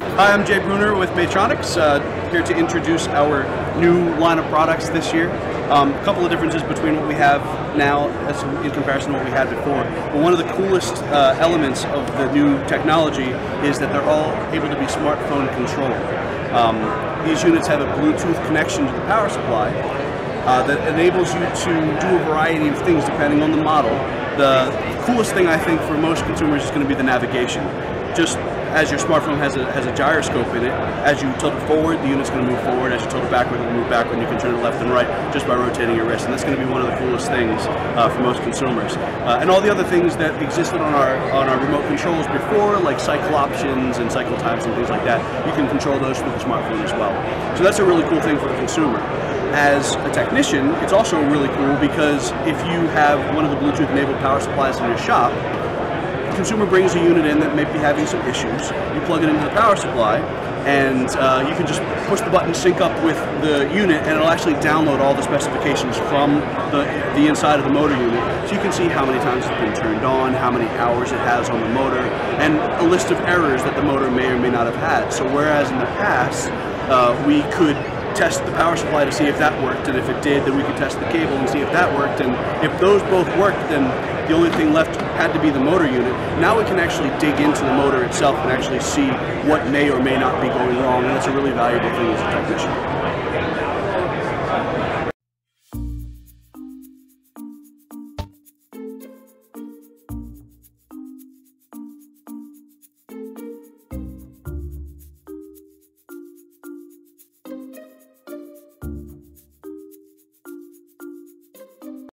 Hi, I'm Jay Bruner with Maytronics, here to introduce our new line of products this year. A couple of differences between what we have now as in comparison to what we had before. But one of the coolest elements of the new technology is that they're all able to be smartphone controlled. These units have a Bluetooth connection to the power supply that enables you to do a variety of things depending on the model. The coolest thing I think for most consumers is going to be the navigation. Just as your smartphone has a gyroscope in it, as you tilt it forward, the unit's going to move forward. As you tilt it backward, it'll move backward, and you can turn it left and right just by rotating your wrist. And that's going to be one of the coolest things for most consumers. And all the other things that existed on our remote controls before, like cycle options and cycle times and things like that, you can control those through the smartphone as well. So that's a really cool thing for the consumer. As a technician, it's also really cool because if you have one of the Bluetooth-enabled power supplies in your shop, the consumer brings a unit in that may be having some issues. You plug it into the power supply, and you can just push the button, sync up with the unit, and it'll actually download all the specifications from the inside of the motor unit. So you can see how many times it's been turned on, how many hours it has on the motor, and a list of errors that the motor may or may not have had. So whereas in the past, we could test the power supply to see if that worked, and if it did, then we could test the cable and see if that worked, and if those both worked, then the only thing left had to be the motor unit. Now we can actually dig into the motor itself and actually see what may or may not be going wrong, and that's a really valuable thing as a technician.